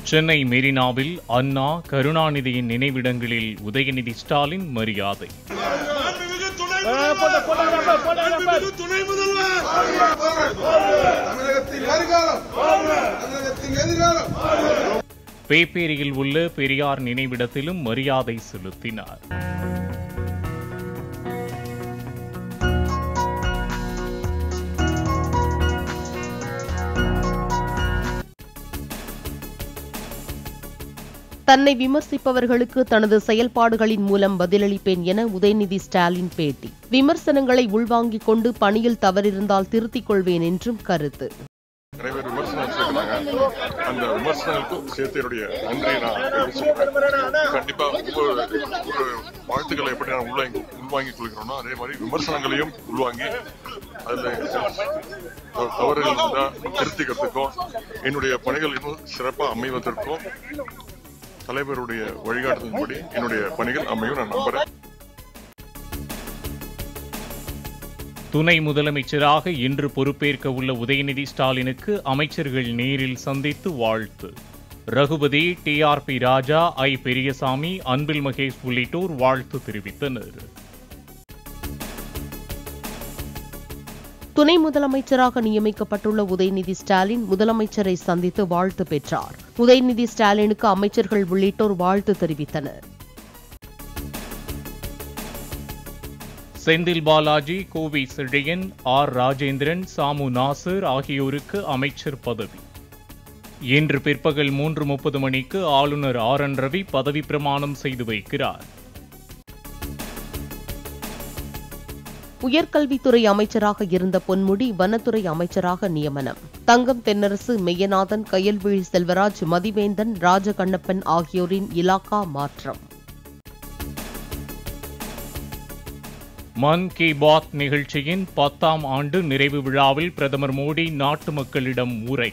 சென்னை மெரினாவில் அண்ணா, கருணாநிதியின் நினைவிடங்களில் உதயநிதி ஸ்டாலின் மரியாதை. பேப்பேரியில் உள்ள பெரியார் நினைவிடத்திலும் மரியாதை செலுத்தினார். தன்னை விமர்சிப்பவர்களுக்கு தனது செயல்பாடுகளின் மூலம் பதிலளிப்பேன் என உதயநிதி ஸ்டாலின் பேட்டி. விமர்சனங்களை உள்வாங்கிக் கொண்டு பணியில் தவறிருந்தால் திருத்திக் கொள்வேன் என்றும் கருத்து. நிறைய பேர் விமர்சனம் அந்த விமர்சனங்களுக்கும் சேர்த்து என்னுடைய நன்றியை நான் சொல்றேன். கண்டிப்பா ஒரு வாழ்த்துக்களை எப்படி நான் உள்வாங்கிக் கொள்கிறோம்னா அதே மாதிரி விமர்சனங்களையும் உள்வாங்கி அதுல தவறுகள் இருந்தா திருத்திக்கிறதுக்கும் என்னுடைய பணிகள் இன்னும் சிறப்பாக அமைவதற்கும் தலைவருடைய வழிகாட்டுதலின்படி என்னுடைய பணிகள் அமையும் நான் நம்புறேன். துணை முதலமைச்சராக இன்று பொறுப்பேற்க உள்ள உதயநிதி ஸ்டாலினுக்கு அமைச்சர்கள் நேரில் சந்தித்து வாழ்த்து. Raghupathi, TRP Raja, I. Periyasamy, Anbil Mahesh உள்ளிட்டோர் வாழ்த்து தெரிவித்தனர். துணை முதலமைச்சராக நியமிக்கப்பட்டுள்ள உதயநிதி ஸ்டாலின் முதலமைச்சரை சந்தித்து வாழ்த்து பெற்றார். உதயநிதி ஸ்டாலினுக்கு அமைச்சர்கள் உள்ளிட்டோர் வாழ்த்து தெரிவித்தனர். செந்தில் பாலாஜி, கோவை செழியன், R. ராஜேந்திரன், சாமு நாசர் ஆகியோருக்கு அமைச்சர் பதவி. இன்று பிற்பகல் 3:30 மணிக்கு ஆளுநர் RN ரவி பதவி பிரமாணம் செய்து வைக்கிறார். உயர்கல்வித்துறை அமைச்சராக இருந்த பொன்முடி வனத்துறை அமைச்சராக நியமனம். தங்கம் தென்னரசு, மெய்யநாதன், கயல்விழி செல்வராஜ், மதிவேந்தன், ராஜகண்ணப்பன் ஆகியோரின் இலாகா மாற்றம். மன் கி பாத் நிகழ்ச்சியின் 10ஆம் ஆண்டு நிறைவு விழாவில் பிரதமர் மோடி நாட்டு மக்களிடம் உரை.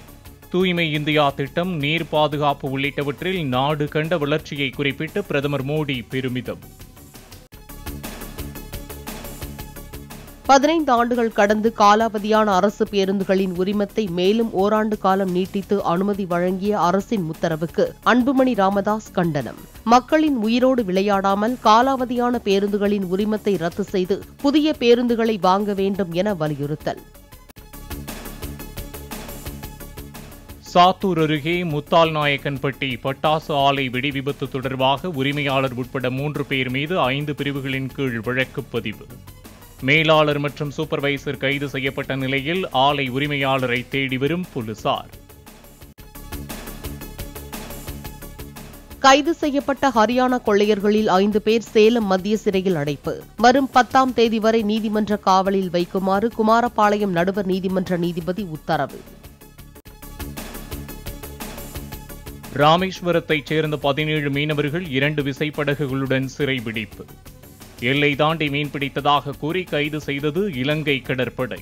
தூய்மை இந்தியா திட்டம், நீர் பாதுகாப்பு உள்ளிட்டவற்றில் நாடு கண்ட வளர்ச்சியை குறிப்பிட்டு பிரதமர் மோடி பெருமிதம். 15 ஆண்டுகள் கடந்து காலாவதியான அரசு பேருந்துகளின் உரிமத்தை மேலும் ஓராண்டு காலம் நீட்டித்து அனுமதி வழங்கிய அரசின் உத்தரவுக்கு அன்புமணி ராமதாஸ் கண்டனம். மக்களின் உயிரோடு விளையாடாமல் காலாவதியான பேருந்துகளின் உரிமத்தை ரத்து செய்து புதிய பேருந்துகளை வாங்க வேண்டும் என வலியுறுத்தல். சாத்தூர் அருகே முத்தால்நாயக்கன்பட்டி பட்டாசு ஆலை வெடி விபத்து தொடர்பாக உரிமையாளர் உட்பட 3 பேர் மீது 5 பிரிவுகளின் கீழ் வழக்கு பதிவு. மேலாளர் மற்றும் சூப்பர்வைசர் கைது செய்யப்பட்ட நிலையில் ஆலை உரிமையாளரை தேடி வரும் போலீசார். கைது செய்யப்பட்ட ஹரியானா கொள்ளையர்களில் 5 பேர் சேலம் மத்திய சிறையில் அடைப்பு. வரும் 10ஆம் தேதி வரை நீதிமன்ற காவலில் வைக்குமாறு குமாரபாளையம் நடுவர் நீதிமன்ற நீதிபதி உத்தரவு. ராமேஸ்வரத்தைச் சேர்ந்த 17 மீனவர்கள் 2 விசைப்படகுகளுடன் சிறைபிடிப்பு. எல்லை தாண்டி மீன்பிடித்ததாக கூறி கைது செய்தது இலங்கை கடற்படை.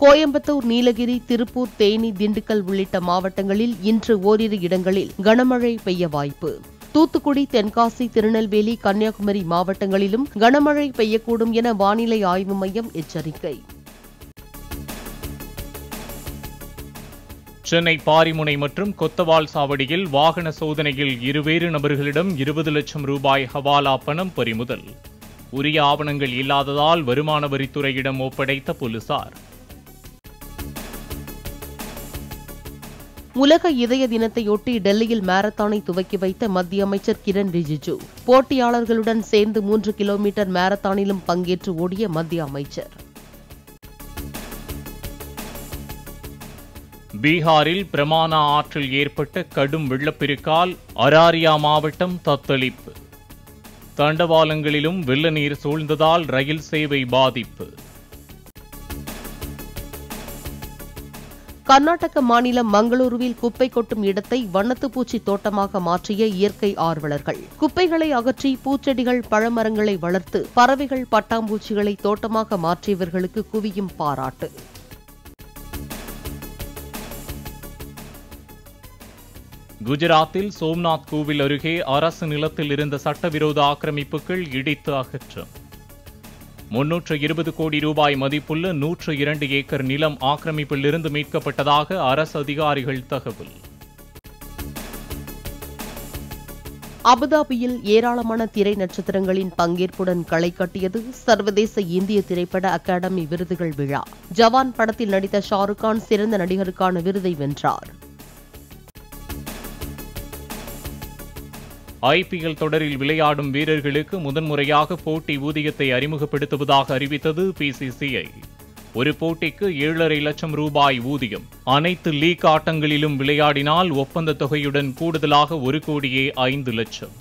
கோயம்புத்தூர், நீலகிரி, திருப்பூர், தேனி, திண்டுக்கல் உள்ளிட்ட மாவட்டங்களில் இன்று ஓரிரு இடங்களில் கனமழை பெய்ய வாய்ப்பு. தூத்துக்குடி, தென்காசி, திருநெல்வேலி, கன்னியாகுமரி மாவட்டங்களிலும் கனமழை பெய்யக்கூடும் என வானிலை ஆய்வு மையம் எச்சரிக்கை. சென்னை பாரிமுனை மற்றும் கொத்தவால் சாவடியில் வாகன சோதனையில் இருவேறு நபர்களிடம் 20 லட்சம் ரூபாய் ஹவாலா பணம் பறிமுதல். உரிய ஆவணங்கள் இல்லாததால் வருமான வரித்துறையிடம் ஒப்படைத்த போலீசார். உலக இதய தினத்தையொட்டி டெல்லியில் மாரத்தானை துவக்கி வைத்த மத்திய அமைச்சர் கிரண் ரிஜிஜு போட்டியாளர்களுடன் சேர்ந்து 3 கிலோமீட்டர் மாரத்தானிலும் பங்கேற்று ஓடிய மத்திய அமைச்சர். பீகாரில் பிரமானா ஆற்றில் ஏற்பட்ட கடும் வெள்ளப்பெருக்கால் அராரியா மாவட்டம் தத்தளிப்பு. தண்டவாளங்களிலும் வெள்ள நீர் சூழ்ந்ததால் ரயில் சேவை பாதிப்பு. கர்நாடக மாநிலம் மங்களூருவில் குப்பை கொட்டும் இடத்தை வண்ணத்துப்பூச்சி தோட்டமாக மாற்றிய இயற்கை ஆர்வலர்கள். குப்பைகளை அகற்றி பூச்செடிகள், பழமரங்களை வளர்த்து பறவைகள், பட்டாம்பூச்சிகளை தோட்டமாக மாற்றியவர்களுக்கு குவியும் பாராட்டு. குஜராத்தில் சோம்நாத் கோவில் அருகே அரசு நிலத்தில் இருந்த சட்டவிரோத ஆக்கிரமிப்புகள் இடித்து அகற்றம். 320 கோடி ரூபாய் மதிப்புள்ள 102 ஏக்கர் நிலம் ஆக்கிரமிப்பிலிருந்து மீட்கப்பட்டதாக அரசு அதிகாரிகள் தகவல். அபுதாபியில் ஏராளமான திரை நட்சத்திரங்களின் பங்கேற்புடன் களை கட்டியது சர்வதேச இந்திய திரைப்பட அகாடமி விருதுகள் விழா. ஜவான் படத்தில் நடித்த ஷாருக் கான் சிறந்த நடிகருக்கான விருதை வென்றார். IPL தொடரில் விளையாடும் வீரர்களுக்கு முதன்முறையாக போட்டி ஊதியத்தை அறிமுகப்படுத்துவதாக அறிவித்தது PCCI. ஒரு போட்டிக்கு 7,5 லட்சம் ரூபாய் ஊதியம். அனைத்து லீக் ஆட்டங்களிலும் விளையாடினால் ஒப்பந்த தொகையுடன் கூடுதலாக 1,5 கோடியே 5 லட்சம்.